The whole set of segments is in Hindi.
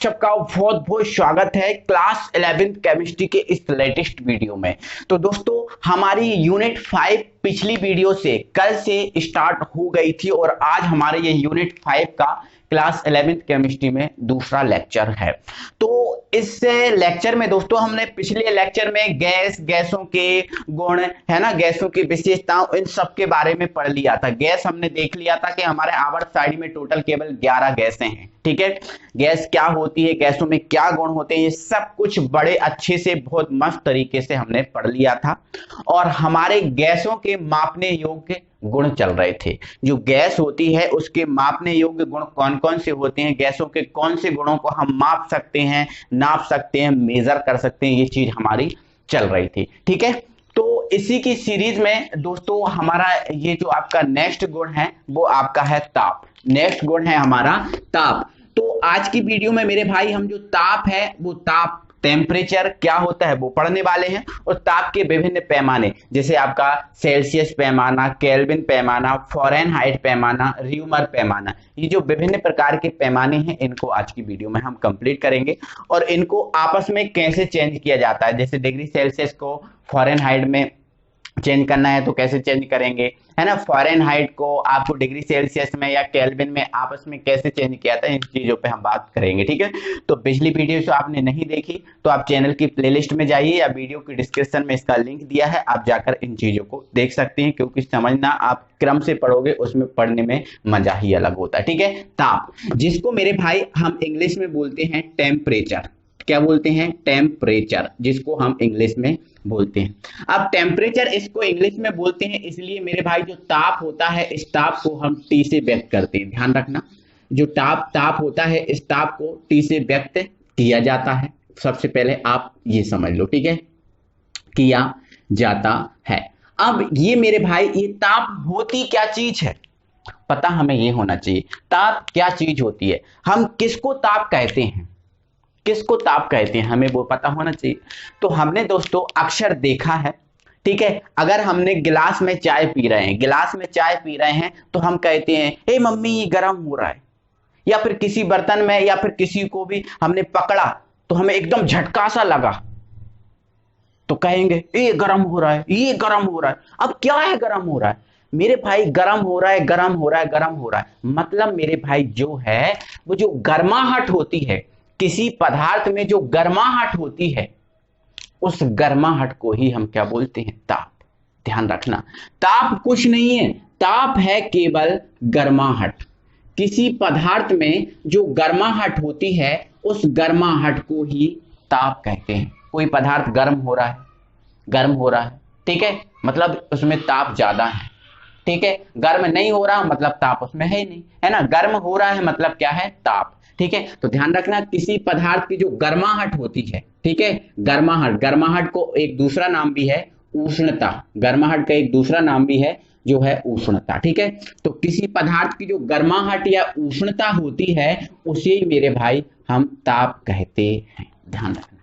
सबका बहुत बहुत स्वागत है क्लास 11th केमिस्ट्री के इस लेटेस्ट वीडियो में। तो दोस्तों हमारी यूनिट 5 पिछली वीडियो से कल से स्टार्ट हो गई थी और आज हमारे ये यूनिट 5 का क्लास 11th केमिस्ट्री में दूसरा लेक्चर है। तो इस लेक्चर में दोस्तों हमने पिछले लेक्चर में गैसों के गुण है ना, गैसों की विशेषताओं इन सब के बारे में पढ़ लिया था। गैस हमने देख लिया था कि हमारे आवर्त सारणी में टोटल केवल 11 गैसें हैं। ठीक है, गैस क्या होती है, गैसों में क्या गुण होते हैं, ये सब कुछ बड़े अच्छे से बहुत मस्त तरीके से हमने पढ़ लिया था। और हमारे गैसों के मापने योग्य गुण चल रहे थे। जो गैस होती है उसके मापने योग्य गुण कौन कौन से होते हैं, गैसों के कौन से गुणों को हम माप सकते हैं, नाप सकते हैं, मेजर कर सकते हैं, ये चीज हमारी चल रही थी। ठीक है, तो इसी की सीरीज में दोस्तों हमारा ये जो आपका नेक्स्ट गुण है वो आपका है ताप। नेक्स्ट गुण है हमारा ताप। तो आज की वीडियो में मेरे भाई हम जो ताप है वो ताप टेम्परेचर क्या होता है वो पढ़ने वाले हैं। और ताप के विभिन्न पैमाने जैसे आपका सेल्सियस पैमाना, केल्विन पैमाना, फ़ारेनहाइट पैमाना, र्यूमर पैमाना, ये जो विभिन्न प्रकार के पैमाने हैं इनको आज की वीडियो में हम कंप्लीट करेंगे। और इनको आपस में कैसे चेंज किया जाता है, जैसे डिग्री सेल्सियस को फ़ारेनहाइट में चेंज करना है तो कैसे चेंज करेंगे, है ना। फ़ारेनहाइट को आपको डिग्री सेल्सियस में या केल्विन में आपस में कैसे चेंज किया था, इन चीजों पे हम बात करेंगे। ठीक है, तो पिछली वीडियो जो आपने नहीं देखी तो आप चैनल की प्लेलिस्ट में जाइए या वीडियो की डिस्क्रिप्शन में इसका लिंक दिया है, आप जाकर इन चीजों को देख सकते हैं। क्योंकि समझना आप क्रम से पढ़ोगे उसमें पढ़ने में मजा ही अलग होता है। ठीक है, ताप जिसको मेरे भाई हम इंग्लिश में बोलते हैं टेम्परेचर। क्या बोलते हैं? टेम्परेचर, जिसको हम इंग्लिश में बोलते हैं। अब टेम्परेचर इसको इंग्लिश में बोलते हैं इसलिए मेरे भाई जो ताप होता है इस ताप को हम टी से व्यक्त करते हैं। ध्यान रखना, जो ताप होता है इस ताप को टी से व्यक्त किया जाता है। सबसे पहले आप ये समझ लो, ठीक है, किया जाता है। अब ये मेरे भाई ये ताप होती क्या चीज है पता हमें ये होना चाहिए। ताप क्या चीज होती है, हम किसको ताप कहते हैं, किसको ताप कहते हैं, हमें वो पता होना चाहिए। तो हमने दोस्तों अक्सर देखा है, ठीक है, अगर हमने गिलास में चाय पी रहे हैं, गिलास में चाय पी रहे हैं तो हम कहते हैं हे मम्मी ये गर्म हो रहा है। या फिर किसी बर्तन में या फिर किसी को भी हमने पकड़ा तो हमें एकदम झटका सा लगा तो कहेंगे ये गर्म हो रहा है, ये गर्म हो रहा है। अब क्या है गर्म हो रहा है मेरे भाई, गर्म हो रहा है, गर्म हो रहा है, गर्म हो रहा है। मतलब मेरे भाई जो है वो जो गर्माहट होती है, किसी पदार्थ में जो गर्माहट होती है उस गर्माहट को ही हम क्या बोलते हैं? ताप। ध्यान रखना, ताप कुछ नहीं है, ताप है केवल गर्माहट। किसी पदार्थ में जो गर्माहट होती है उस गर्माहट को ही ताप कहते हैं। कोई पदार्थ गर्म हो रहा है, गर्म हो रहा है, ठीक है, मतलब उसमें ताप ज्यादा है। ठीक है, गर्म नहीं हो रहा मतलब ताप उसमें है ही नहीं, है ना। गर्म हो रहा है मतलब क्या है? ताप। ठीक है, तो ध्यान रखना किसी पदार्थ की जो गर्माहट होती है, ठीक है, गर्माहट को एक दूसरा नाम भी है उष्णता। गर्माहट का एक दूसरा नाम भी है जो है उष्णता। ठीक है, तो किसी पदार्थ की जो गर्माहट या उष्णता होती है उसे ही मेरे भाई हम ताप कहते हैं। ध्यान रखना,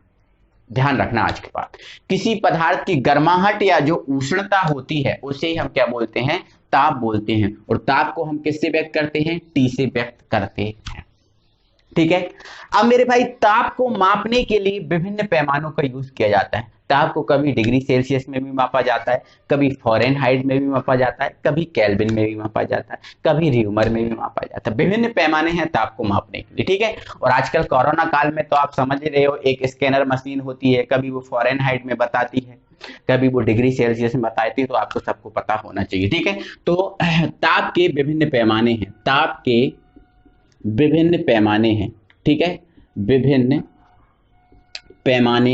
ध्यान रखना आज के बाद, किसी पदार्थ की गर्माहट या जो उष्णता होती है उसे ही हम क्या बोलते हैं? ताप बोलते हैं। और ताप को हम किससे व्यक्त करते हैं? टी से व्यक्त करते हैं। ठीक है, अब मेरे भाई ताप को मापने के लिए विभिन्न पैमानों का यूज किया जाता है। ताप को कभी डिग्री सेल्सियस में भी मापा जाता है, कभी फ़ारेनहाइट में भी मापा जाता है, कभी केल्विन में भी मापा जाता है, कभी र्यूमर में भी मापा जाता है। विभिन्न पैमाने हैं ताप को मापने के लिए। ठीक है, और आजकल कोरोना काल में तो आप समझ रहे हो एक स्कैनर मशीन होती है, कभी वो फ़ारेनहाइट में बताती है, कभी वो डिग्री सेल्सियस में बताती है, तो आपको सबको पता होना चाहिए। ठीक है, तो ताप के विभिन्न पैमाने हैं, ताप के विभिन्न पैमाने हैं। ठीक है, विभिन्न पैमाने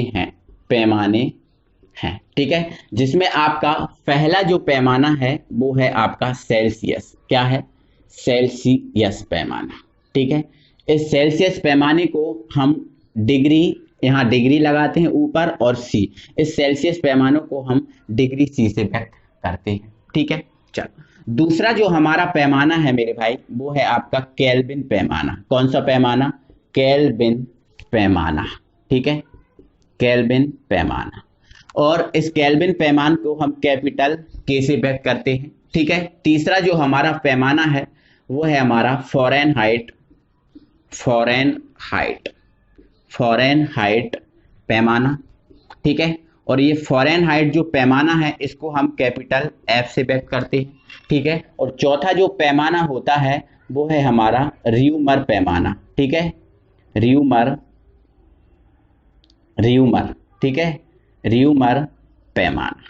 हैं, ठीक है, जिसमें आपका पहला जो पैमाना है वो है आपका सेल्सियस। क्या है? सेल्सियस पैमाना। ठीक है, इस सेल्सियस पैमाने को हम डिग्री, यहाँ डिग्री लगाते हैं ऊपर और सी, इस सेल्सियस पैमानों को हम डिग्री सी से व्यक्त करते हैं। ठीक है, चलो दूसरा जो हमारा पैमाना है मेरे भाई वो है आपका केल्विन पैमाना। कौन सा पैमाना? केल्विन पैमाना। ठीक है, केल्विन पैमाना। और इस केल्विन पैमान को हम कैपिटल के से व्यक्त करते हैं। ठीक है, तीसरा जो हमारा पैमाना है वो है हमारा फ़ारेनहाइट। फ़ारेनहाइट पैमाना, ठीक है। और ये फ़ारेनहाइट जो पैमाना है इसको हम कैपिटल F से व्यक्त करते हैं, ठीक है। और चौथा जो पैमाना होता है वो है हमारा र्यूमर पैमाना, ठीक है। र्यूमर, ठीक है, र्यूमर पैमाना।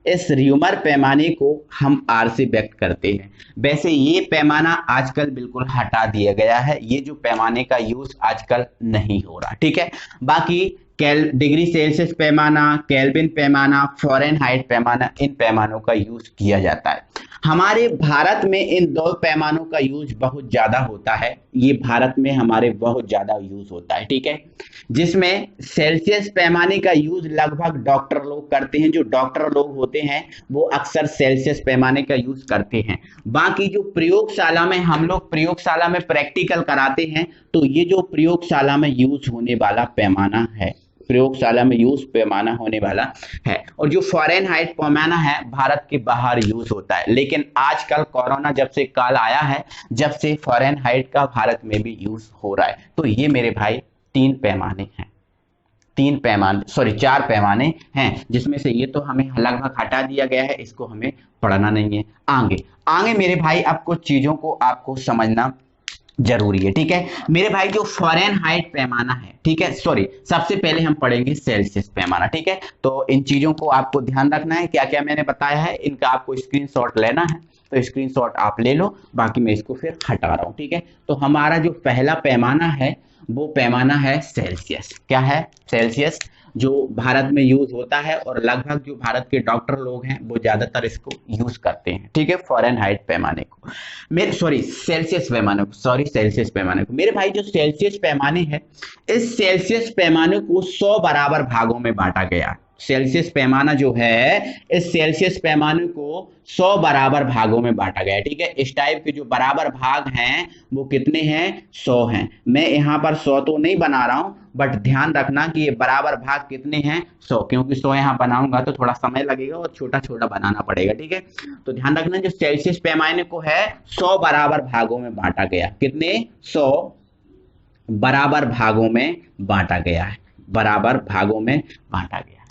इस र्यूमर पैमाने को हम आर से व्यक्त करते हैं। वैसे ये पैमाना आजकल बिल्कुल हटा दिया गया है, ये जो पैमाने का यूज आजकल नहीं हो रहा, ठीक है। बाकी डिग्री सेल्सियस पैमाना, केल्विन पैमाना, फ़ारेनहाइट पैमाना, इन पैमानों का यूज किया जाता है। हमारे भारत में इन दो पैमानों का यूज बहुत ज्यादा होता है, ये भारत में हमारे बहुत ज्यादा यूज होता है, ठीक है। जिसमें सेल्सियस पैमाने का यूज लगभग डॉक्टर लोग करते हैं, जो डॉक्टर लोग होते हैं वो अक्सर सेल्सियस पैमाने का यूज करते हैं। बाकी जो प्रयोगशाला में हम लोग प्रयोगशाला में प्रैक्टिकल कराते हैं, तो ये जो प्रयोगशाला में यूज होने वाला पैमाना है, प्रयोगशाला में यूज पैमाना होने वाला है। और जो फ़ारेनहाइट पैमाना है भारत के बाहर यूज होता है, लेकिन आजकल कोरोना जब से काल आया है, जब से फ़ारेनहाइट का भारत में भी यूज हो रहा है। तो ये मेरे भाई चार पैमाने हैं, जिसमें से ये तो हमें लगभग हटा दिया गया है, इसको हमें पढ़ना नहीं है। आगे मेरे भाई अब कुछ चीजों को आपको समझना जरूरी है, ठीक है मेरे भाई। जो फ़ारेनहाइट पैमाना है, ठीक है, सबसे पहले हम पढ़ेंगे सेल्सियस पैमाना, ठीक है। तो इन चीजों को आपको ध्यान रखना है, क्या क्या मैंने बताया है इनका आपको स्क्रीनशॉट लेना है, तो स्क्रीनशॉट आप ले लो, बाकी मैं इसको फिर हटा रहा हूं, ठीक है। तो हमारा जो पहला पैमाना है वो पैमाना है सेल्सियस। क्या है? सेल्सियस, जो भारत में यूज होता है और लगभग जो भारत के डॉक्टर लोग हैं वो ज्यादातर इसको यूज करते हैं, ठीक है। फ़ारेनहाइट पैमाने को सेल्सियस पैमाने को मेरे भाई जो सेल्सियस पैमाने हैं, इस सेल्सियस पैमाने को 100 बराबर भागों में बांटा गया है। सेल्सियस पैमाना जो है, इस सेल्सियस पैमाने को 100 बराबर भागों में बांटा गया है, ठीक है। इस टाइप के जो बराबर भाग हैं वो कितने हैं? 100 हैं। मैं यहाँ पर 100 तो नहीं बना रहा हूं, बट ध्यान रखना कि ये बराबर भाग कितने हैं? 100, क्योंकि 100 यहाँ बनाऊंगा तो थोड़ा समय लगेगा और छोटा छोटा बनाना पड़ेगा, ठीक है। तो ध्यान रखना जो सेल्सियस पैमाने को है 100 बराबर भागों में बांटा गया। कितने? 100 बराबर भागों में बांटा गया है, बराबर भागों में बांटा गया,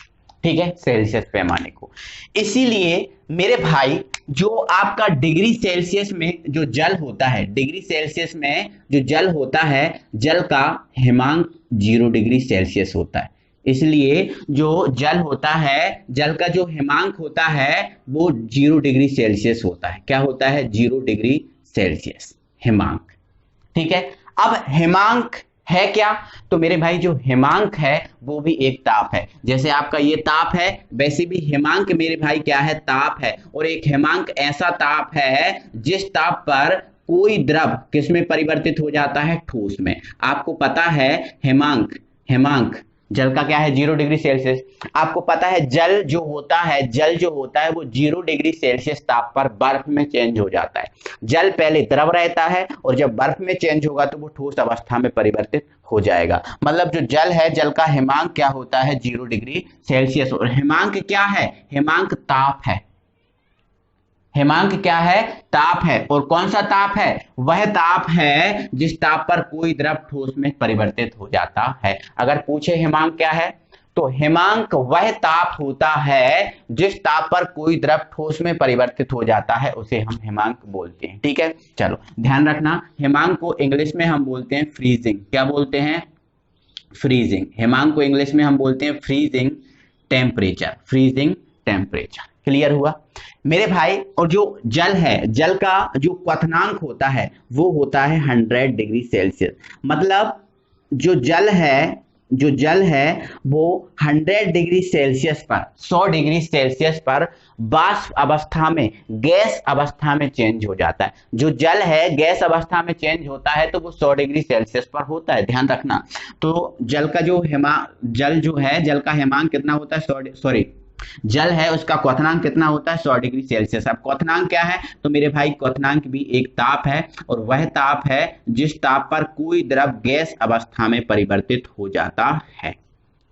ठीक है, सेल्सियस पैमाने को। इसीलिए मेरे भाई जो आपका डिग्री सेल्सियस में जो जल होता है, डिग्री सेल्सियस में जो जल होता है, जल का हिमांक 0 डिग्री सेल्सियस होता है। इसलिए जो जल होता है, जल का जो हिमांक होता है वो 0 डिग्री सेल्सियस होता है। क्या होता है? 0 डिग्री सेल्सियस हिमांक, ठीक है। अब हिमांक है क्या? तो मेरे भाई जो हिमांक है वो भी एक ताप है। जैसे आपका ये ताप है, वैसे भी हिमांक मेरे भाई क्या है? ताप है। और एक हिमांक ऐसा ताप है जिस ताप पर कोई द्रव किस में परिवर्तित हो जाता है? ठोस में। आपको पता है हिमांक जल का क्या है? 0 डिग्री सेल्सियस। आपको पता है जल जो होता है वो 0 डिग्री सेल्सियस ताप पर बर्फ में चेंज हो जाता है। जल पहले द्रव रहता है और जब बर्फ में चेंज होगा तो वो ठोस अवस्था में परिवर्तित हो जाएगा। मतलब जो जल है, जल का हिमांक क्या होता है? 0 डिग्री सेल्सियस। और हिमांक क्या है? हिमांक ताप है। हिमांक क्या है? ताप है। और कौन सा ताप है? वह ताप है जिस ताप पर कोई द्रव ठोस में परिवर्तित हो जाता है। अगर पूछे हिमांक क्या है, तो हिमांक वह ताप होता है जिस ताप पर कोई द्रव ठोस में परिवर्तित हो जाता है, उसे हम हिमांक बोलते हैं, ठीक है। चलो ध्यान रखना, हिमांक को इंग्लिश में हम बोलते हैं फ्रीजिंग। क्या बोलते हैं? फ्रीजिंग। हिमांक को इंग्लिश में हम बोलते हैं freezing temperature, freezing temperature. Clear हुआ मेरे भाई? और जो जल है, जल का जो क्वथनांक होता है वो होता है 100 डिग्री सेल्सियस। मतलब जो जल है वो 100 डिग्री सेल्सियस पर, 100 डिग्री सेल्सियस पर वाष्प अवस्था में, गैस अवस्था में चेंज हो जाता है। जो जल है गैस अवस्था में चेंज होता है तो वो 100 डिग्री सेल्सियस पर होता है, ध्यान रखना। तो जल का जो जल का हिमांक कितना होता है? जल है उसका क्वथनांक कितना होता है? 100 डिग्री सेल्सियस। अब क्वथनांक क्या है? तो मेरे भाई क्वथनांक भी एक ताप है, और वह ताप है जिस ताप पर कोई द्रव गैस अवस्था में परिवर्तित हो जाता है,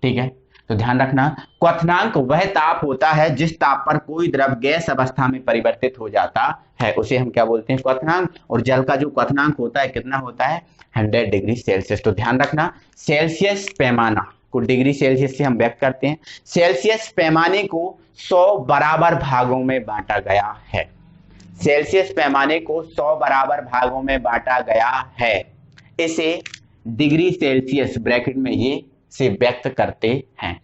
ठीक है। तो ध्यान रखना, क्वथनांक वह ताप होता है जिस ताप पर कोई द्रव गैस अवस्था में परिवर्तित हो जाता है, उसे हम क्या बोलते हैं, क्वथनांक। और जल का जो क्वथनांक होता है कितना होता है, 100 डिग्री सेल्सियस। तो ध्यान रखना, सेल्सियस पैमाना को डिग्री सेल्सियस से हम व्यक्त करते हैं। सेल्सियस पैमाने को 100 बराबर भागों में बांटा गया है। सेल्सियस पैमाने को 100 बराबर भागों में बांटा गया है। इसे डिग्री सेल्सियस ब्रैकेट में ये से व्यक्त करते हैं।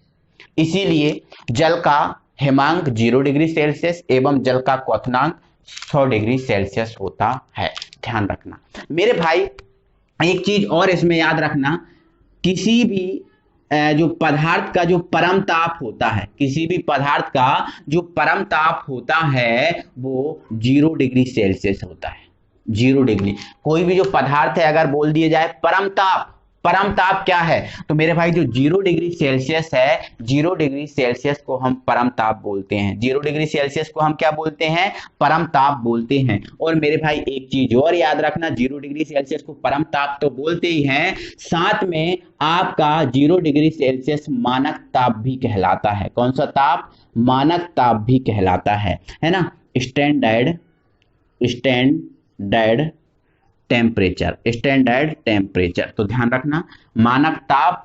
इसीलिए जल का हिमांक 0 डिग्री सेल्सियस एवं जल का क्वथनांक 100 डिग्री सेल्सियस होता है। ध्यान रखना मेरे भाई, एक चीज और इसमें याद रखना, किसी भी जो पदार्थ का जो परम ताप होता है, किसी भी पदार्थ का जो परम ताप होता है वो 0 डिग्री सेल्सियस होता है। 0 डिग्री, कोई भी जो पदार्थ है अगर बोल दिया जाए परम ताप, परम ताप क्या है, तो मेरे भाई जो 0 डिग्री सेल्सियस है, 0 डिग्री सेल्सियस को हम परम ताप बोलते हैं। 0 डिग्री सेल्सियस को हम क्या बोलते हैं, परम ताप बोलते हैं। और मेरे भाई एक चीज और याद रखना, 0 डिग्री सेल्सियस को परम ताप तो बोलते ही हैं, साथ में आपका 0 डिग्री सेल्सियस मानक ताप भी कहलाता है। कौन सा ताप, मानक ताप भी कहलाता है ना। Standard temperature, standard temperature. तो ध्यान रखना, मानक ताप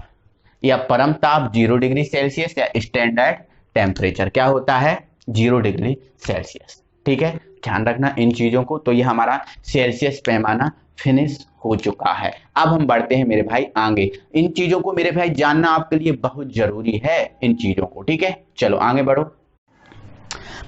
या परम ताप 0 डिग्री सेल्सियस या स्टैंडर्ड टेम्परेचर क्या होता है, 0 डिग्री सेल्सियस। ठीक है, ध्यान रखना इन चीजों को। तो ये हमारा सेल्सियस पैमाना फिनिश हो चुका है। अब हम बढ़ते हैं मेरे भाई आगे। इन चीजों को मेरे भाई जानना आपके लिए बहुत जरूरी है, इन चीजों को। ठीक है, चलो आगे बढ़ो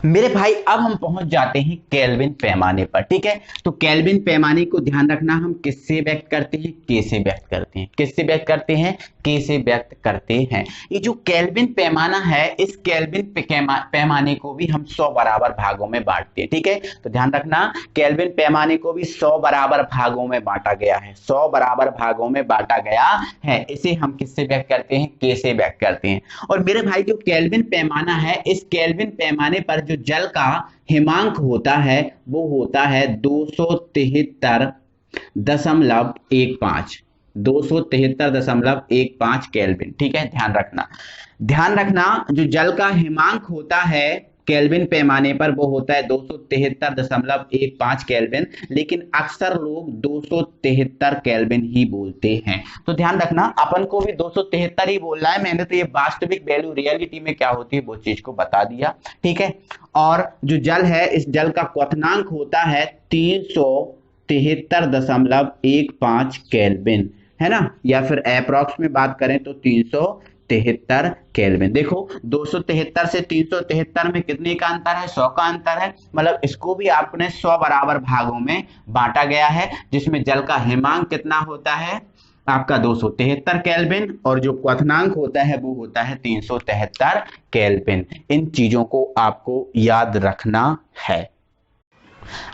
मेरे भाई। अब हम पहुंच जाते हैं केल्विन पैमाने पर। ठीक है, तो केल्विन पैमाने को ध्यान रखना, हम किससे व्यक्त करते हैं, के से व्यक्त करते हैं। किससे व्यक्त करते हैं, के से व्यक्त करते हैं। ये जो केल्विन पैमाना है, इस केल्विन पैमाने को भी हम 100 बराबर भागों में बांटते हैं। ठीक है, तो ध्यान रखना, केल्विन पैमाने को भी 100 बराबर भागों में बांटा गया है। 100 बराबर भागों में बांटा गया है। इसे हम किससे व्यक्त करते हैं, के से व्यक्त करते हैं। और मेरे भाई जो केल्विन पैमाना है, इस केल्विन पैमाने पर जो जल का हिमांक होता है वो होता है 273.15 273.15 केल्विन। ठीक है, ध्यान रखना जो जल का हिमांक होता है केल्विन पैमाने पर वो होता है 273.15 केल्विन, लेकिन अक्सर लोग 273 केल्विन ही बोलते हैं। तो ध्यान रखना, अपन को भी 273 ही बोलना है। मैंने तो ये वास्तविक वैल्यू रियलिटी में क्या होती है वो चीज को बता दिया। ठीक है, और जो जल है, इस जल का क्वथनांक होता है 373.15 केल्विन, है ना, या फिर अप्रॉक्स में बात करें तो 373 केल्विन। देखो 273 से 373 में कितने का अंतर है, 100 का अंतर है। मतलब इसको भी आपने 100 बराबर भागों में बांटा गया है, जिसमें जल का हिमांक कितना होता है आपका 273 केल्विन, और जो क्वथनांक होता है वो होता है 373 केल्विन। इन चीजों को आपको याद रखना है।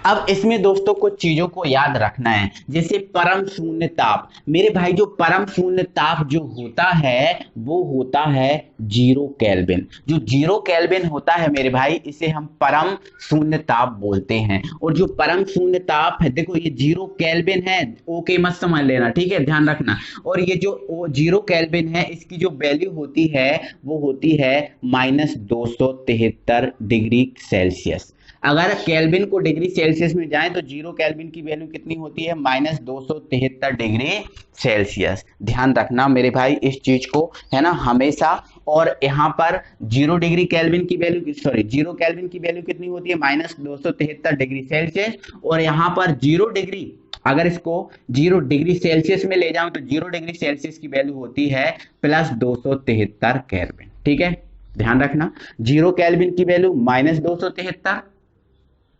अब इसमें दोस्तों कुछ चीजों को याद रखना है, जैसे परम शून्य ताप। मेरे भाई जो परम शून्य ताप जो होता है वो होता है 0 केल्विन। जो 0 केल्विन होता है मेरे भाई, इसे हम परम शून्य ताप बोलते हैं। और जो परम शून्य ताप है, देखो ये 0 केल्विन है, ओके मत समझ लेना, ठीक है, ध्यान रखना। और ये जो 0 केल्विन है, इसकी जो वैल्यू होती है वो होती है -273 डिग्री सेल्सियस। अगर केल्विन को डिग्री सेल्सियस में जाएं तो 0 केल्विन की वैल्यू कितनी होती है, -273 डिग्री सेल्सियस। ध्यान रखना मेरे भाई इस चीज को, है ना, हमेशा। और यहाँ पर 0 केल्विन की वैल्यू कितनी होती है, -273 डिग्री सेल्सियस। और यहाँ पर 0 डिग्री, अगर इसको 0 डिग्री सेल्सियस में ले जाऊं तो 0 डिग्री सेल्सियस की वैल्यू होती है +273 केल्विन। ठीक है, ध्यान रखना, 0 केल्विन की वैल्यू -273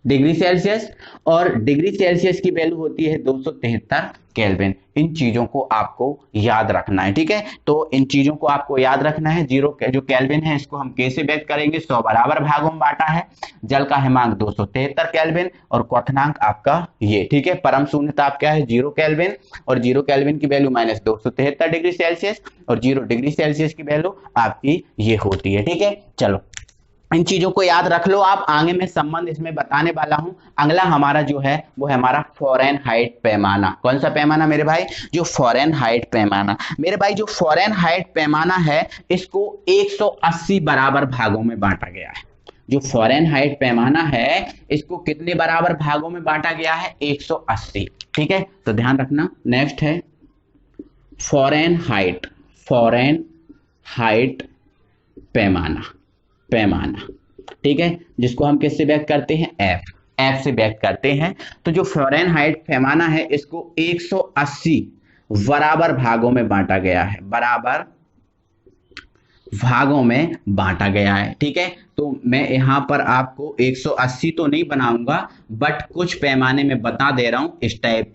डिग्री सेल्सियस और डिग्री सेल्सियस की वैल्यू होती है 273 केल्विन। इन चीजों को आपको याद रखना है। ठीक है, तो इन चीजों को आपको याद रखना है। 0 जो केल्विन है इसको हम कैसे व्यक्त करेंगे, 100 बराबर भागों में बांटा है। जल का हिमांक 273 केल्विन और क्वथनांक आपका ये। ठीक है, परम शून्य ताप क्या है, 0 केल्विन, और 0 केल्विन की वैल्यू -273 डिग्री सेल्सियस और 0 डिग्री सेल्सियस की वैल्यू आपकी ये होती है। ठीक है, चलो इन चीजों को याद रख लो आप, आगे मैं संबंध इसमें बताने वाला हूं। अगला हमारा जो है वो है हमारा फ़ारेनहाइट पैमाना। कौन सा पैमाना मेरे भाई? जो फ़ारेनहाइट पैमाना। मेरे भाई जो फ़ारेनहाइट पैमाना है इसको 180 बराबर भागों में बांटा गया है। जो फ़ारेनहाइट पैमाना है इसको कितने बराबर भागों में बांटा गया है? 180। ठीक है, तो ध्यान रखना। नेक्स्ट है फ़ारेनहाइट, फ़ारेनहाइट पैमाना, पैमाना। ठीक है, जिसको हम किससे व्यक्त करते हैं? एफ से व्यक्त करते हैं। तो जो फ़ारेनहाइट पैमाना है इसको 180 बराबर भागों में बांटा गया है, बराबर भागों में बांटा गया है। ठीक है, तो मैं यहां पर आपको 180 तो नहीं बनाऊंगा, बट कुछ पैमाने में बता दे रहा हूं। इस टाइप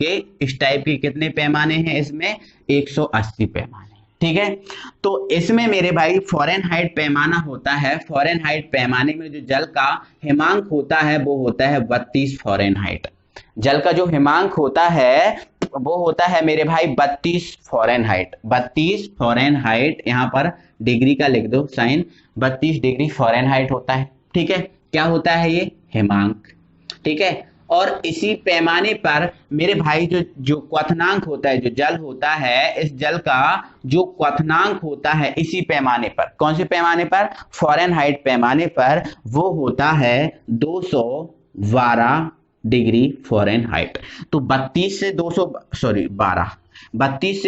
के कितने पैमाने हैं इसमें? 180 पैमाने। ठीक है, तो इसमें मेरे भाई फ़ारेनहाइट पैमाना होता है। फ़ारेनहाइट पैमाने में जो जल का हिमांक होता है वो होता है 32 फ़ारेनहाइट। जल का जो हिमांक होता है वो होता है मेरे भाई 32 फ़ारेनहाइट। 32 फ़ारेनहाइट, यहाँ पर डिग्री का लिख दो साइन, 32 डिग्री फ़ारेनहाइट होता है। ठीक है, क्या होता है ये? हिमांक। ठीक है, और इसी पैमाने पर मेरे भाई जो क्वथनांक होता है, जो जल होता है, इस जल का जो क्वथनांक होता है इसी पैमाने पर, कौन से पैमाने पर? फ़ारेनहाइट पैमाने पर, वो होता है 212 डिग्री फ़ारेनहाइट। तो 32 से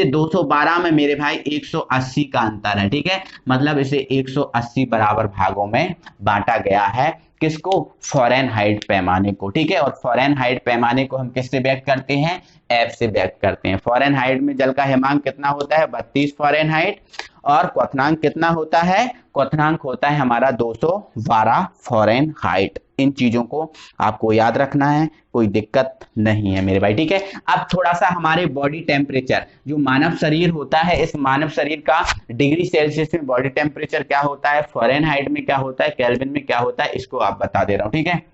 212 में मेरे भाई 180 का अंतर है। ठीक है, मतलब इसे 180 बराबर भागों में बांटा गया है। किसको? फ़ारेनहाइट पैमाने को। ठीक है, और फ़ारेनहाइट पैमाने को हम किससे व्यक्त करते हैं? एफ से व्यक्त करते हैं। फ़ारेनहाइट में जल का हिमांक कितना होता है? 32 फ़ारेनहाइट। और क्वथनांक कितना होता है? क्वथनांक होता है हमारा 212 फ़ारेनहाइट। इन चीजों को आपको याद रखना है, कोई दिक्कत नहीं है मेरे भाई। ठीक है, अब थोड़ा सा हमारे बॉडी टेम्परेचर, जो मानव शरीर होता है, इस मानव शरीर का डिग्री सेल्सियस में बॉडी टेम्परेचर क्या होता है, फ़ारेनहाइट में क्या होता है, केल्विन में क्या होता है, इसको आप बता दे रहा हूं। ठीक है,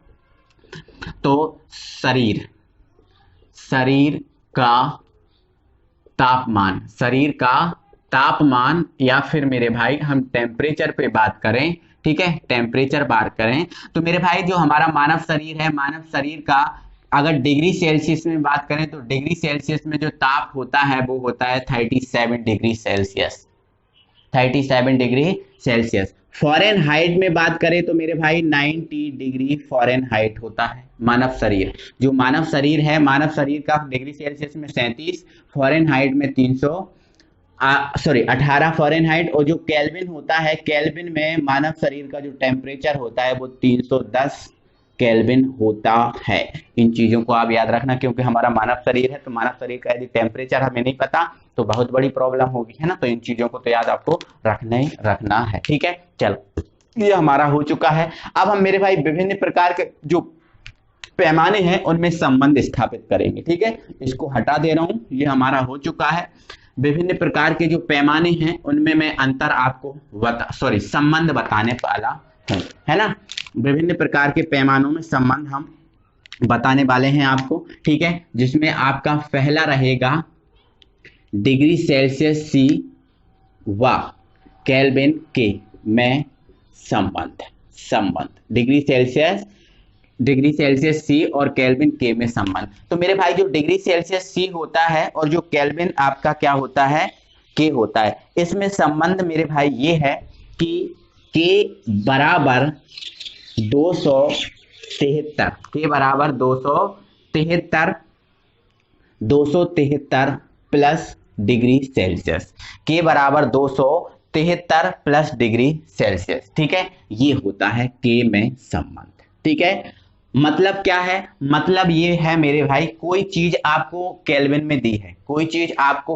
तो शरीर का तापमान, शरीर का तापमान, या फिर मेरे भाई हम टेम्परेचर पे बात करें, ठीक है, टेम्परेचर बात करें, तो मेरे भाई जो हमारा मानव शरीर है, मानव शरीर का अगर डिग्री सेल्सियस में बात करें तो डिग्री सेल्सियस में जो ताप होता है वो होता है 37 degree Celsius, 37 degree Celsius. Fahrenheit में बात करें तो मेरे भाई 90 डिग्री फ़ारेनहाइट होता है मानव शरीर। जो मानव शरीर है, मानव शरीर का डिग्री सेल्सियस में 37, फ़ारेनहाइट में 18 फ़ारेनहाइट। और जो केल्विन होता है, केल्विन में मानव शरीर का जो टेम्परेचर होता है वो 310 केल्विन होता है। इन चीजों को आप याद रखना, क्योंकि हमारा मानव शरीर है, तो मानव शरीर का यदि टेम्परेचर हमें नहीं पता तो बहुत बड़ी प्रॉब्लम होगी, है ना। तो इन चीजों को तो याद आपको रखना है। ठीक है, चलो, ये हमारा हो चुका है। अब हम मेरे भाई विभिन्न प्रकार के जो पैमाने हैं उनमें संबंध स्थापित करेंगे। ठीक है, इसको हटा दे रहा हूं, ये हमारा हो चुका है। विभिन्न प्रकार के जो पैमाने हैं उनमें मैं अंतर आपको संबंध बताने वाला हूं, है ना। विभिन्न प्रकार के पैमानों में संबंध हम बताने वाले हैं आपको। ठीक है, जिसमें आपका पहला रहेगा डिग्री सेल्सियस सी व केल्विन के में संबंध डिग्री सेल्सियस सी और केल्विन के में संबंध। तो मेरे भाई जो डिग्री सेल्सियस सी होता है और जो केल्विन आपका क्या होता है, के होता है, इसमें संबंध मेरे भाई ये है कि के बराबर 273, के बराबर 273 प्लस डिग्री सेल्सियस, के बराबर 273 प्लस डिग्री सेल्सियस। ठीक है, ये होता है के में संबंध। ठीक है, मतलब क्या है? मतलब ये है मेरे भाई, कोई चीज आपको केल्विन में दी है, कोई चीज आपको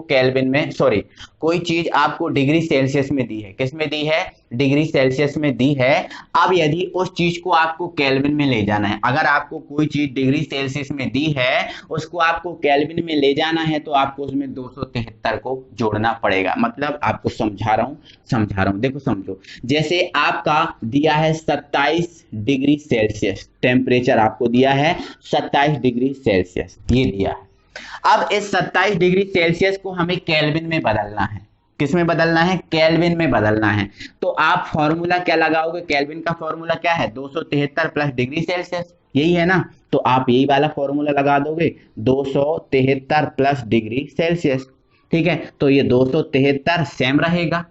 कोई चीज आपको डिग्री सेल्सियस में दी है। किस में दी है? डिग्री सेल्सियस में दी है। अब यदि उस चीज को आपको केल्विन में ले जाना है, अगर आपको कोई चीज डिग्री सेल्सियस में दी है, उसको आपको केल्विन में ले जाना है, तो आपको उसमें 273 को जोड़ना पड़ेगा। मतलब आपको समझा रहा हूं, देखो समझो। जैसे आपका दिया है 27 डिग्री सेल्सियस टेम्परेचर, आपको दिया है 27 डिग्री सेल्सियस, ये दिया है। अब इस 27 डिग्री सेल्सियस को हमें केल्विन में बदलना है। किस में बदलना है, केल्विन में बदलना है। तो आप फॉर्मूला क्या लगाओगे, केल्विन का फॉर्मूला क्या है, 273 प्लस डिग्री सेल्सियस, यही है ना। तो आप यही वाला फॉर्मूला लगा दोगे, 273 प्लस डिग्री सेल्सियस। ठीक है, तो ये 273 सेम रहेगा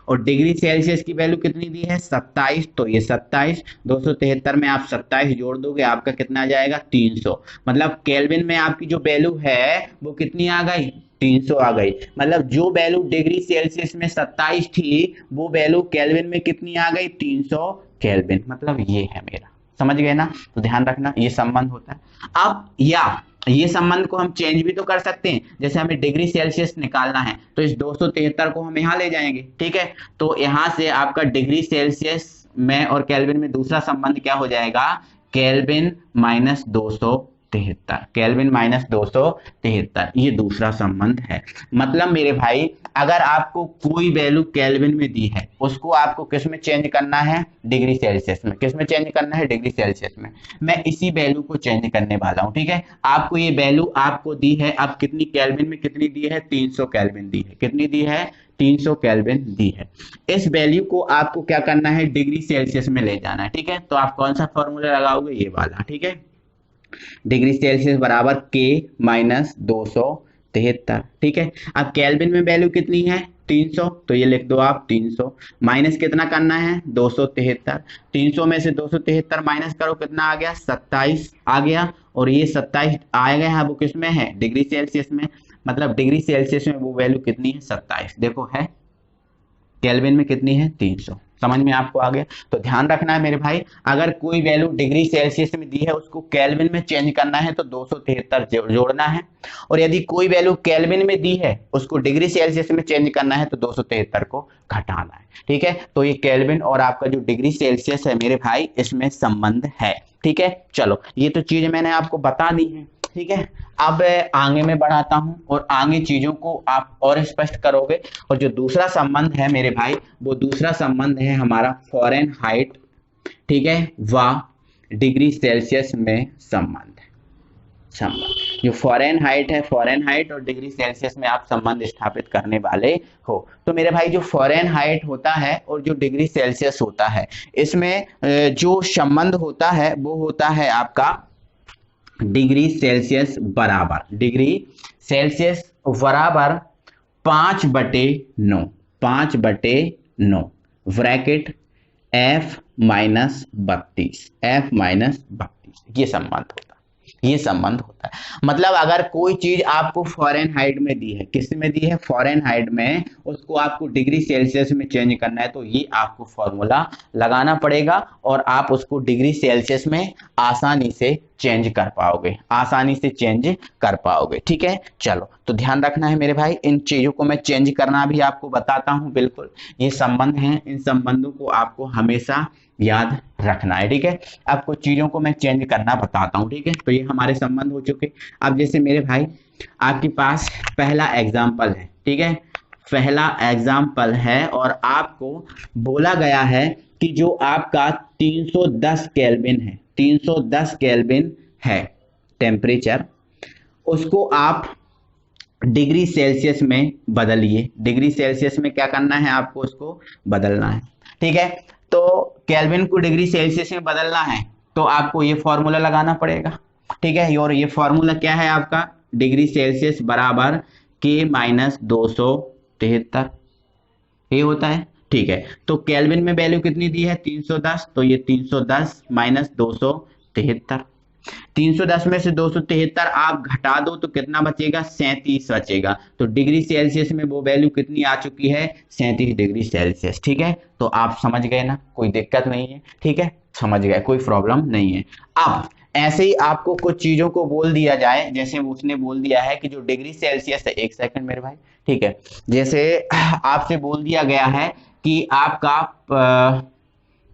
और डिग्री सेल्सियस की वैल्यू कितनी दी है, 27, तो ये 27, 273 में आप 27 जोड़ दोगे, आपका कितना आ जाएगा, 300। मतलब केल्विन में आपकी जो वैल्यू है वो कितनी आ गई, 300 आ गई। मतलब जो वैल्यू डिग्री सेल्सियस में 27 थी वो वैल्यू केल्विन में कितनी आ गई, 300 केल्विन। मतलब ये है मेरा, समझ गए ना। तो ध्यान रखना ये संबंध होता है। अब या ये संबंध को हम चेंज भी तो कर सकते हैं, जैसे हमें डिग्री सेल्सियस निकालना है तो इस 273 को हम यहाँ ले जाएंगे। ठीक है, तो यहाँ से आपका डिग्री सेल्सियस में और केल्विन में दूसरा संबंध क्या हो जाएगा, केल्विन माइनस 273, केल्विन माइनस 273, ये दूसरा संबंध है। मतलब मेरे भाई अगर आपको कोई वैल्यू केल्विन में दी है उसको आपको किस में चेंज करना है, डिग्री सेल्सियस में। किस में चेंज करना है, डिग्री सेल्सियस में। मैं इसी वैल्यू को चेंज करने वाला हूं। ठीक है, आपको ये वैल्यू आपको दी है, अब कितनी केल्विन में कितनी दी है, 300 केल्विन दी है। कितनी दी है, 300 केल्विन दी है। इस वैल्यू को आपको क्या करना है, डिग्री सेल्सियस में ले जाना है। ठीक है, तो आप कौन सा फॉर्मूला लगाओगे, ये वाला। ठीक है, डिग्री सेल्सियस बराबर के माइनस 273। ठीक है, अब केल्विन में वैल्यू कितनी है, 300, तो ये लिख दो आप 300 माइनस कितना करना है, 273। 300 में से 273 माइनस करो, कितना आ गया, 27 आ गया। और ये 27 आएगा है वो किस में है, डिग्री सेल्सियस में। मतलब डिग्री सेल्सियस में वो वैल्यू कितनी है, 27। देखो है, केल्विन में कितनी है, 300। समझ में आपको आ गया। तो ध्यान रखना है मेरे भाई, अगर कोई वैल्यू डिग्री सेल्सियस में दी है उसको केल्विन में चेंज करना है तो 273 जोड़ना है, और यदि कोई वैल्यू केल्विन में दी है उसको डिग्री सेल्सियस में चेंज करना है तो 273 को घटाना है। ठीक है, तो ये केल्विन और आपका जो डिग्री सेल्सियस है मेरे भाई इसमें संबंध है। ठीक है, चलो ये तो चीज मैंने आपको बता दी है। ठीक है, अब आगे मैं बढ़ाता हूं और आगे चीजों को आप और स्पष्ट करोगे। और जो दूसरा संबंध है मेरे भाई वो दूसरा संबंध है हमारा फ़ारेनहाइट, ठीक है, व डिग्री सेल्सियस में संबंध जो फ़ारेनहाइट है, फ़ारेनहाइट और डिग्री सेल्सियस में आप संबंध स्थापित करने वाले हो। तो मेरे भाई जो फ़ारेनहाइट होता है और जो डिग्री सेल्सियस होता है इसमें जो संबंध होता है वो होता है आपका डिग्री सेल्सियस बराबर, डिग्री सेल्सियस बराबर 5/9, 5/9 bracket F minus 32, F minus 32, ये संबंध होता है, ये संबंध होता है। मतलब अगर कोई चीज आपको फ़ारेनहाइट में दी है, किस में दी है, फ़ारेनहाइट में, उसको आपको डिग्री सेल्सियस में चेंज करना है तो ये आपको फॉर्मूला लगाना पड़ेगा और आप उसको डिग्री सेल्सियस में आसानी से चेंज कर पाओगे, आसानी से चेंज कर पाओगे। ठीक है, चलो तो ध्यान रखना है मेरे भाई, इन चीजों को मैं चेंज करना भी आपको बताता हूं। बिल्कुल ये संबंध हैं, इन संबंधों को आपको हमेशा याद रखना है। ठीक है, अब कुछ चीजों को मैं चेंज करना बताता हूं। ठीक है, तो ये हमारे संबंध हो चुके। अब जैसे मेरे भाई आपके पास पहला एग्जाम्पल है, ठीक है, पहला एग्जाम्पल है और आपको बोला गया है कि जो आपका 310 केल्विन है, 310 केल्विन है टेम्परेचर, उसको आप डिग्री सेल्सियस में बदलिए। डिग्री सेल्सियस में क्या करना है, आपको उसको बदलना है। ठीक है, तो केल्विन को डिग्री सेल्सियस में बदलना है तो आपको ये फॉर्मूला लगाना पड़ेगा। ठीक है, और ये फॉर्मूला क्या है आपका, डिग्री सेल्सियस बराबर के माइनस 273, ये होता है। ठीक है, तो केल्विन में वैल्यू कितनी दी है, 310, तो ये 310 माइनस 273, 310 में से 273 आप घटा दो तो कितना बचेगा, 37 बचेगा। तो डिग्री सेल्सियस में वो वैल्यू कितनी आ चुकी है, 37 डिग्री सेल्सियस। ठीक है, तो आप समझ गए ना, कोई दिक्कत नहीं है। ठीक है, समझ गए, कोई प्रॉब्लम नहीं है। अब ऐसे ही आपको कुछ चीजों को बोल दिया जाए, जैसे उसने बोल दिया है कि जो डिग्री सेल्सियस है, एक सेकंड मेरे भाई, ठीक है, जैसे आपसे बोल दिया गया है कि आपका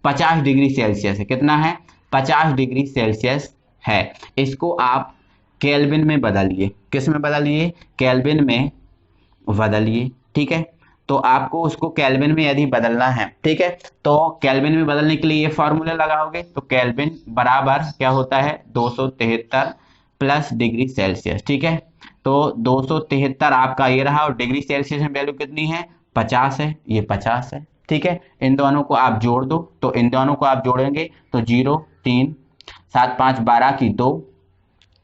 50 डिग्री सेल्सियस है, कितना है, 50 डिग्री सेल्सियस है, इसको आप केल्विन में बदलिए। किस में बदलिए, केल्विन में बदलिए। ठीक है, तो आपको उसको केल्विन में यदि बदलना है, ठीक है, तो केल्विन में बदलने के लिए ये फॉर्मूला लगाओगे तो केल्विन बराबर क्या होता है, 273 प्लस डिग्री सेल्सियस। ठीक है, तो 273 आपका ये रहा और डिग्री सेल्सियस में वैल्यू कितनी है, 50 है, ये 50 है, ठीक है। इन दोनों को आप जोड़ दो, तो इन दोनों को आप जोड़ेंगे तो 0 3 7 5 12 की 2,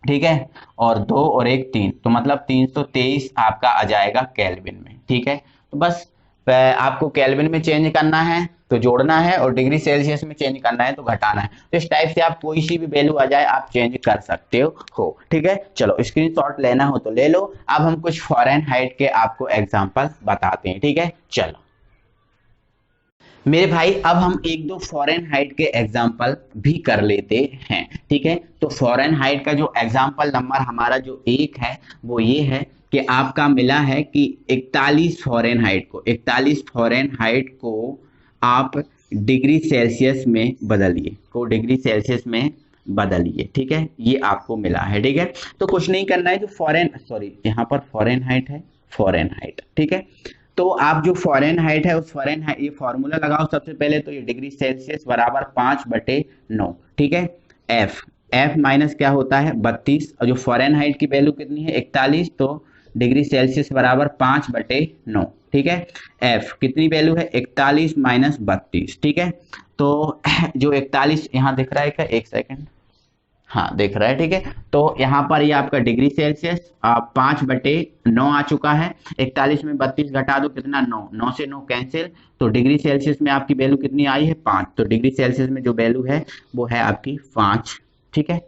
ठीक है, और 2 और 1 3, तो मतलब 323 आपका आ जाएगा केल्विन में, ठीक है। तो बस आपको केल्विन में चेंज करना है तो जोड़ना है, और डिग्री सेल्सियस में चेंज करना है तो घटाना है। तो इस टाइप से आप कोई सी भी वैल्यू आ जाए आप चेंज कर सकते हो, ठीक है। चलो स्क्रीनशॉट लेना हो तो ले लो। अब हम कुछ फ़ारेनहाइट के आपको एग्जांपल बताते हैं, ठीक है। चलो मेरे भाई अब हम एक दो फ़ारेनहाइट के एग्जाम्पल भी कर लेते हैं, ठीक है। तो फ़ारेनहाइट का जो एग्जाम्पल नंबर हमारा जो एक है वो ये है कि आपका मिला है कि 41 फ़ारेनहाइट को आप डिग्री सेल्सियस में बदलिए, ठीक है। ये आपको मिला है, ठीक है। तो कुछ नहीं करना है, जो यहाँ पर फ़ारेनहाइट है, ठीक है। तो आप जो फ़ारेनहाइट है उस फ़ारेनहाइट ये फॉर्मूला लगाओ सबसे पहले। तो ये डिग्री सेल्सियस बराबर 5/9, ठीक है। एफ माइनस क्या होता है 32, और जो फ़ारेनहाइट की वैल्यू कितनी है 41, तो डिग्री सेल्सियस बराबर 5/9, ठीक है। एफ कितनी वैल्यू है 41 माइनस 32, ठीक है। तो जो 41 यहाँ दिख रहा है क्या, एक सेकेंड, हाँ दिख रहा है, ठीक है। तो यहाँ पर ये आपका डिग्री सेल्सियस 5/9 आ चुका है। 41 में 32 घटा दो कितना 9, 9 से 9 कैंसिल, तो डिग्री सेल्सियस में आपकी वैल्यू कितनी आई है 5। तो डिग्री सेल्सियस में जो वैल्यू है वो है आपकी 5, ठीक है।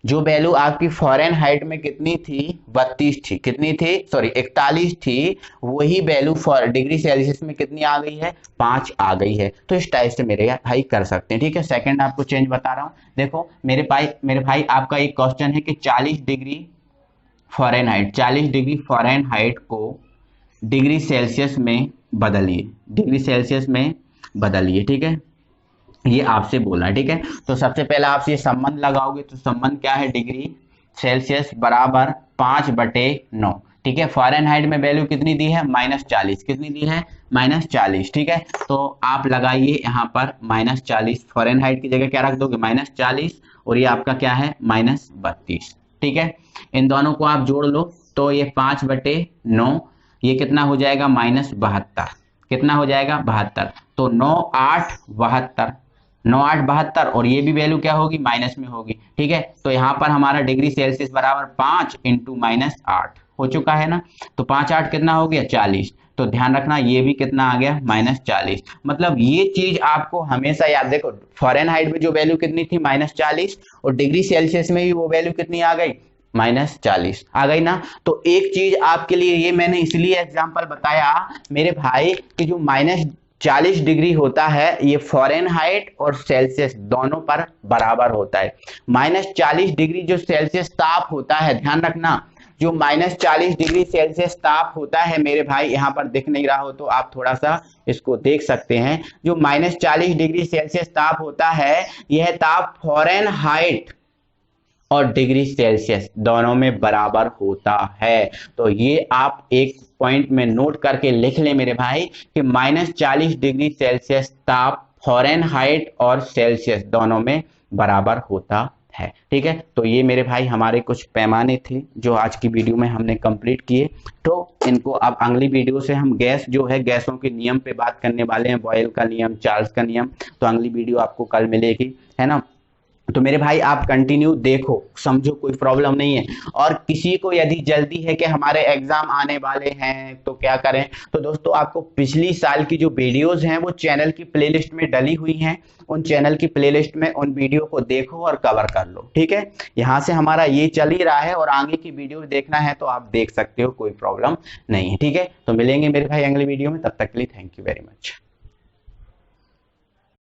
जो वैल्यू आपकी फ़ारेनहाइट में कितनी थी 32 थी, कितनी थी सॉरी 41 थी, वही वैल्यू फॉर डिग्री सेल्सियस में कितनी आ गई है 5 आ गई है। तो इस टाइप से मेरे भाई कर सकते हैं, ठीक है। सेकंड आपको चेंज बता रहा हूँ, देखो मेरे भाई आपका एक क्वेश्चन है कि 40 डिग्री फ़ारेनहाइट को डिग्री सेल्सियस में बदलिए, ठीक है। ये आपसे बोला, ठीक है। तो सबसे पहले आप ये संबंध लगाओगे, तो संबंध क्या है, डिग्री सेल्सियस बराबर 5/9, ठीक है। फ़ारेनहाइट में वैल्यू कितनी दी है -40, कितनी दी है -40, ठीक है। तो आप लगाइए यहाँ पर -40, फ़ारेनहाइट की जगह क्या रख दोगे -40, और ये आपका क्या है -32, ठीक है। इन दोनों को आप जोड़ लो तो ये 5/9, ये कितना हो जाएगा -72, कितना हो जाएगा 72, तो 9 8 72, और ये भी वैल्यू क्या होगी माइनस में होगी, ठीक है। तो यहाँ पर हमारा डिग्री सेल्सियस बराबर 5 × -8 हो चुका है ना। तो 5 8 कितना हो गया 40, तो ध्यान रखना ये भी कितना आ गया -40। मतलब ये चीज आपको हमेशा याद, देखो फ़ारेनहाइट में जो वैल्यू कितनी थी -40, और डिग्री सेल्सियस में भी वो वैल्यू कितनी आ गई -40 आ गई ना। तो एक चीज आपके लिए ये मैंने इसलिए एग्जांपल बताया मेरे भाई कि जो -40 डिग्री होता है ये फ़ारेनहाइट और सेल्सियस दोनों पर बराबर होता है। -40 डिग्री जो सेल्सियस ताप होता है, ध्यान रखना, जो -40 डिग्री सेल्सियस ताप होता है मेरे भाई, यहाँ पर दिख नहीं रहा हो तो आप थोड़ा सा इसको देख सकते हैं। जो -40 डिग्री सेल्सियस ताप होता है, यह ताप फ़ारेनहाइट और डिग्री सेल्सियस दोनों में बराबर होता है। तो ये आप एक पॉइंट में नोट करके लिख ले मेरे भाई कि -40 डिग्री सेल्सियस ताप फ़ारेनहाइट और सेल्सियस दोनों में बराबर होता है, ठीक है। तो ये मेरे भाई हमारे कुछ पैमाने थे जो आज की वीडियो में हमने कंप्लीट किए। तो इनको अब अगली वीडियो से हम गैस जो है गैसों के नियम पे बात करने वाले हैं, बॉयल का नियम, चार्ल्स का नियम। तो अगली वीडियो आपको कल मिलेगी, है ना। तो मेरे भाई आप कंटिन्यू देखो, समझो, कोई प्रॉब्लम नहीं है। और किसी को यदि जल्दी है कि हमारे एग्जाम आने वाले हैं तो क्या करें, तो दोस्तों आपको पिछली साल की जो वीडियोस हैं वो चैनल की प्लेलिस्ट में डली हुई हैं, उन चैनल की प्लेलिस्ट में उन वीडियो को देखो और कवर कर लो, ठीक है। यहाँ से हमारा ये चल ही रहा है और आगे की वीडियो देखना है तो आप देख सकते हो, कोई प्रॉब्लम नहीं है, ठीक है। तो मिलेंगे मेरे भाई अगली वीडियो में, तब तक के लिए थैंक यू वेरी मच।